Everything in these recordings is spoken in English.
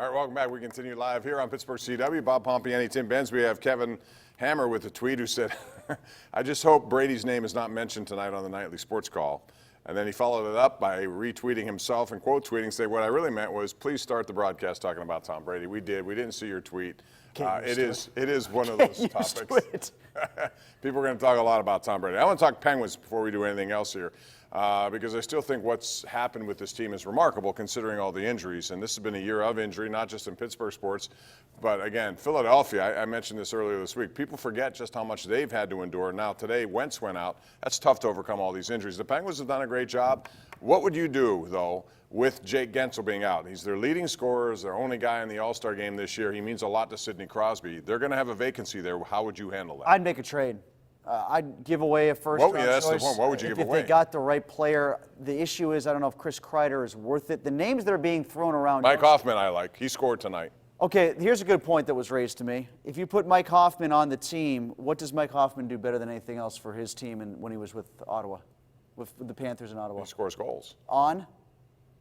All right, welcome back. We continue live here on Pittsburgh CW. Bob Pompeani, Tim Benz. We have Kevin Hammer with a tweet who said, I just hope Brady's name is not mentioned tonight on the nightly sports call. And then he followed it up by retweeting himself and quote tweeting, say, what I really meant was, please start the broadcast talking about Tom Brady. We did. We didn't see your tweet. It is one of those topics. People are going to talk a lot about Tom Brady. I want to talk Penguins before we do anything else here, because I still think what's happened with this team is remarkable considering all the injuries. And this has been a year of injury, not just in Pittsburgh sports, but again, Philadelphia, I mentioned this earlier this week, people forget just how much they've had to endure. Now today, Wentz went out. That's tough to overcome all these injuries. The Penguins have done a great job. What would you do, though, with Jake Guentzel being out? He's their leading scorer, their only guy in the All-Star game this year. He means a lot to Sidney Crosby. They're going to have a vacancy there. How would you handle that? I'd make a trade. I'd give away a first-round choice. That's the point. What would you give away? If they got the right player. The issue is, I don't know if Chris Kreider is worth it. The names that are being thrown around. Mike Hoffman, I like. He scored tonight. Okay, here's a good point that was raised to me. If you put Mike Hoffman on the team, what does Mike Hoffman do better than anything else for his team when he was with Ottawa, with the Panthers in Ottawa? He scores goals. On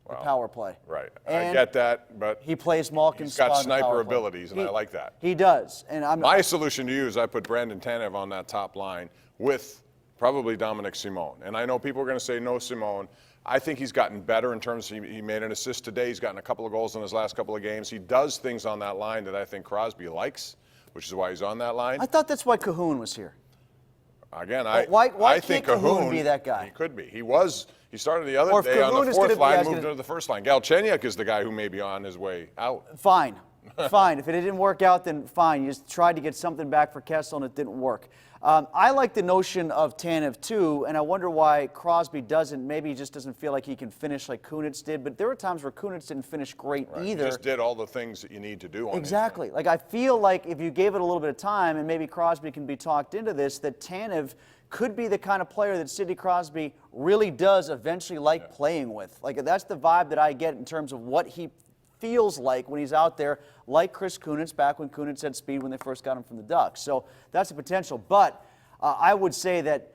the power play. Right. And I get that, but he plays Malkin's he's got sniper abilities, and I like that. He does. And my solution to you is I put Brandon Tanev on that top line with probably Dominic Simone. And I know people are going to say no Simone. I think he's gotten better in terms of he made an assist today. He's gotten a couple of goals in his last couple of games. He does things on that line that I think Crosby likes, which is why he's on that line. I thought that's why Cahoon was here. Again, why think can't Cahoon be that guy? He could be. He started the other day on the fourth line, moved into the first line. Galchenyuk is the guy who may be on his way out. Fine. Fine. If it didn't work out, then fine. You just tried to get something back for Kessel, and it didn't work. I like the notion of Tanev, too, and I wonder why Crosby doesn't. Maybe he just doesn't feel like he can finish like Kunitz did, but there were times where Kunitz didn't finish great either. He just did all the things that you need to do on Exactly. Like, I feel like if you gave it a little bit of time, and maybe Crosby can be talked into this, that Tanev could be the kind of player that Sidney Crosby really does eventually like playing with. Like, that's the vibe that I get in terms of what he feels like when he's out there, like Chris Kunitz, back when Kunitz had speed when they first got him from the Ducks. So that's a potential. But I would say that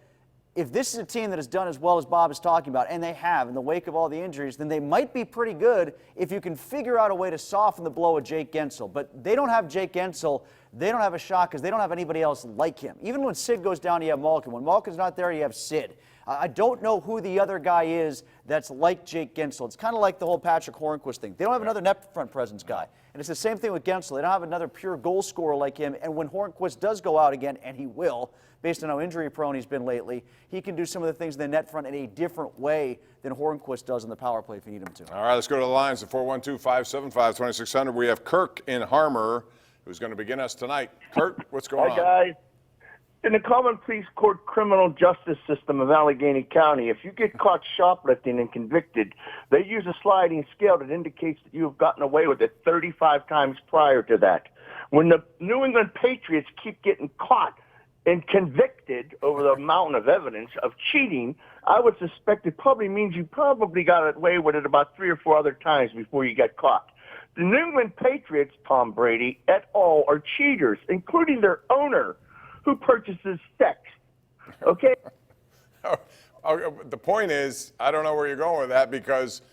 if this is a team that has done as well as Bob is talking about, and they have in the wake of all the injuries, then they might be pretty good if you can figure out a way to soften the blow of Jake Guentzel. But they don't have Jake Guentzel. They don't have a shot because they don't have anybody else like him. Even when Sid goes down, you have Malkin. When Malkin's not there, you have Sid. I don't know who the other guy is that's like Jake Guentzel. It's kind of like the whole Patrick Hornquist thing. They don't have another net front presence guy. And it's the same thing with Guentzel. They don't have another pure goal scorer like him. And when Hornquist does go out again, and he will, based on how injury-prone he's been lately, he can do some of the things in the net front in a different way than Hornquist does in the power play if you need him to. All right, let's go to the lines at 412-575-2600. We have Kirk in Harmer, who's going to begin us tonight. Kirk, what's going on? Hi, guys. In the common police court criminal justice system of Allegheny County, if you get caught shoplifting and convicted, they use a sliding scale that indicates that you have gotten away with it 35 times prior to that. When the New England Patriots keep getting caught and convicted over the mountain of evidence of cheating, I would suspect it probably means you probably got away with it about 3 or 4 other times before you got caught. The New England Patriots, Tom Brady, et al., are cheaters, including their owner, who purchases sex. Okay? The point is, I don't know where you're going with that because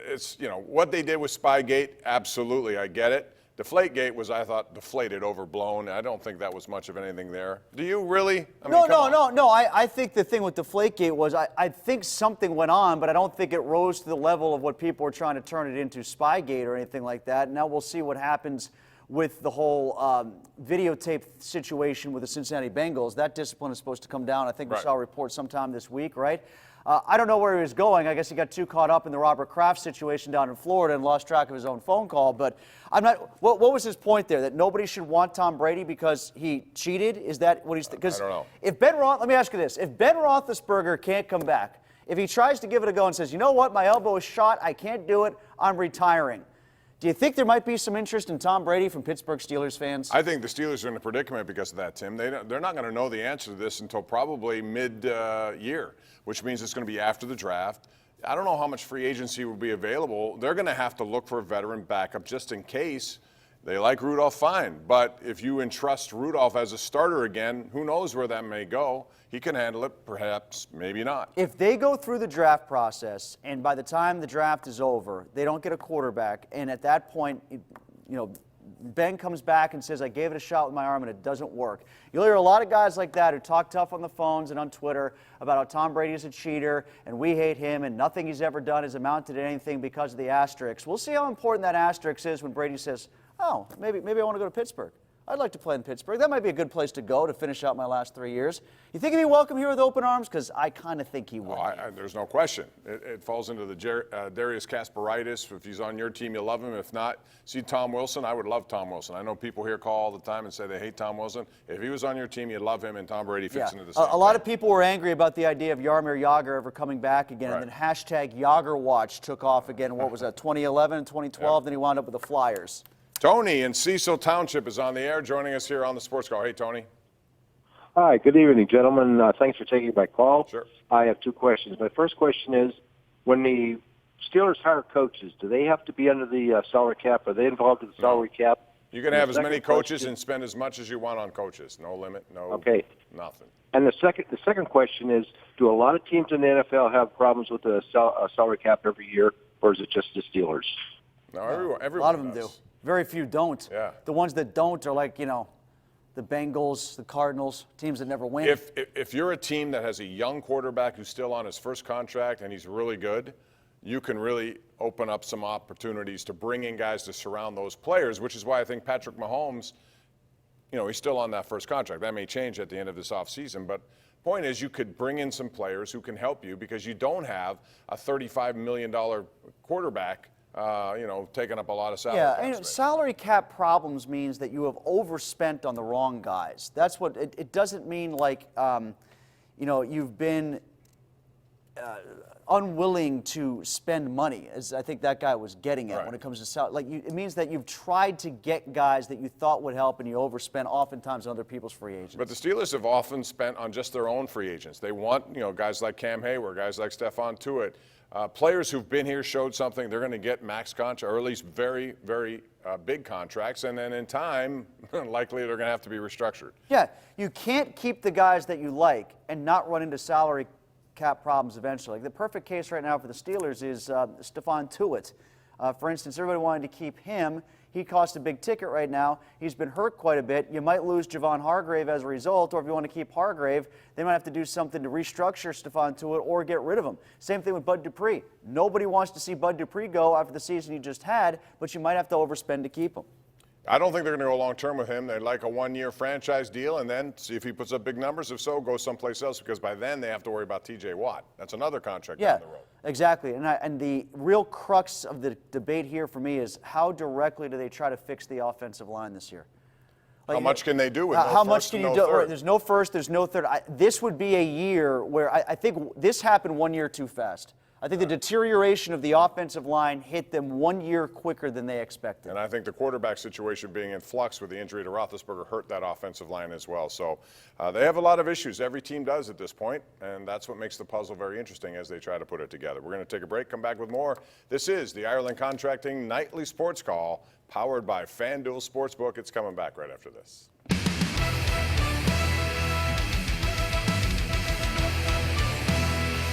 it's, what they did with Spygate, absolutely, I get it. Deflategate was, I thought, deflated, overblown. I don't think that was much of anything there. Do you really? No. I think the thing with Deflategate was I think something went on, but I don't think it rose to the level of what people were trying to turn it into Spygate or anything like that. Now we'll see what happens with the whole videotape situation with the Cincinnati Bengals. That discipline is supposed to come down. I think we saw a report sometime this week, right? I don't know where he was going. I guess he got too caught up in the Robert Kraft situation down in Florida and lost track of his own phone call. But I'm not. What was his point there? That nobody should want Tom Brady because he cheated? Is that what he's? Because I don't know. If let me ask you this: if Ben Roethlisberger can't come back, if he tries to give it a go and says, you know what, my elbow is shot, I can't do it, I'm retiring. Do you think there might be some interest in Tom Brady from Pittsburgh Steelers fans? I think the Steelers are in a predicament because of that, Tim. They're not going to know the answer to this until probably mid-year, which means it's going to be after the draft. I don't know how much free agency will be available. They're going to have to look for a veteran backup just in case. They like Rudolph, fine. But if you entrust Rudolph as a starter again, who knows where that may go? He can handle it, perhaps, maybe not. If they go through the draft process and by the time the draft is over, they don't get a quarterback, and at that point, Ben comes back and says, I gave it a shot with my arm and it doesn't work. You'll hear a lot of guys like that who talk tough on the phones and on Twitter about how Tom Brady is a cheater and we hate him and nothing he's ever done has amounted to anything because of the asterisk. We'll see how important that asterisk is when Brady says, oh, maybe I want to go to Pittsburgh. I'd like to play in Pittsburgh. That might be a good place to go to finish out my last 3 years. You think he'd be welcome here with open arms? Because I kind of think he would. There's no question. It falls into the Darius Kasparaitis. If he's on your team, you love him. If not, see Tom Wilson. I would love Tom Wilson. I know people here call all the time and say they hate Tom Wilson. If he was on your team, you'd love him, and Tom Brady fits into the same A lot of people were angry about the idea of Jaromir Jagr ever coming back again, and then hashtag Jagr took off again. What was that, 2011, 2012? Then he wound up with the Flyers. Tony in Cecil Township is on the air, joining us here on the Sports Call. Hey, Tony. Hi, good evening, gentlemen. Thanks for taking my call. Sure. I have two questions. My first question is, when the Steelers hire coaches, do they have to be under the salary cap? Are they involved in the salary cap? You can have as many coaches and spend as much as you want on coaches. No limit, nothing. And the second question is, do a lot of teams in the NFL have problems with the salary cap every year, or is it just the Steelers? No, everyone A lot of them does. do. Very few don't. Yeah. The ones that don't are like, the Bengals, the Cardinals, teams that never win. If you're a team that has a young quarterback who's still on his first contract and he's really good, you can really open up some opportunities to bring in guys to surround those players, which is why I think Patrick Mahomes, he's still on that first contract. That may change at the end of this offseason, but point is you could bring in some players who can help you because you don't have a $35 million quarterback taking up a lot of salary. Yeah, and salary cap problems means that you have overspent on the wrong guys. That's what it doesn't mean like, you've been unwilling to spend money, as I think that guy was getting at when it comes to salary. It means that you've tried to get guys that you thought would help and you overspent oftentimes on other people's free agents. But the Steelers have often spent on just their own free agents. They want, guys like Cam Hayward, guys like Stephon Tuitt. Players who've been here showed something. They're going to get max contract, or at least very, very big contracts. And then in time, likely they're going to have to be restructured. Yeah, you can't keep the guys that you like and not run into salary cap problems eventually. Like the perfect case right now for the Steelers is Stephon Tuitt. For instance, everybody wanted to keep him. He costs a big ticket right now. He's been hurt quite a bit. You might lose Javon Hargrave as a result, or if you want to keep Hargrave, they might have to do something to restructure Stephon Tuitt or get rid of him. Same thing with Bud Dupree. Nobody wants to see Bud Dupree go after the season he just had, but you might have to overspend to keep him. I don't think they're going to go long-term with him. They'd like a one-year franchise deal and then see if he puts up big numbers. If so, go someplace else because by then they have to worry about T.J. Watt. That's another contract down the road. Exactly. And the real crux of the debate here for me is how directly do they try to fix the offensive line this year? How much can they do with how no much first can and you no do? third? There's no first, there's no third. This would be a year where I think this happened 1 year too fast. I think the deterioration of the offensive line hit them 1 year quicker than they expected. And I think the quarterback situation being in flux with the injury to Roethlisberger hurt that offensive line as well. So they have a lot of issues. Every team does at this point, and that's what makes the puzzle very interesting as they try to put it together. We're going to take a break, come back with more. This is the Ireland Contracting Nightly Sports Call, powered by FanDuel Sportsbook. It's coming back right after this.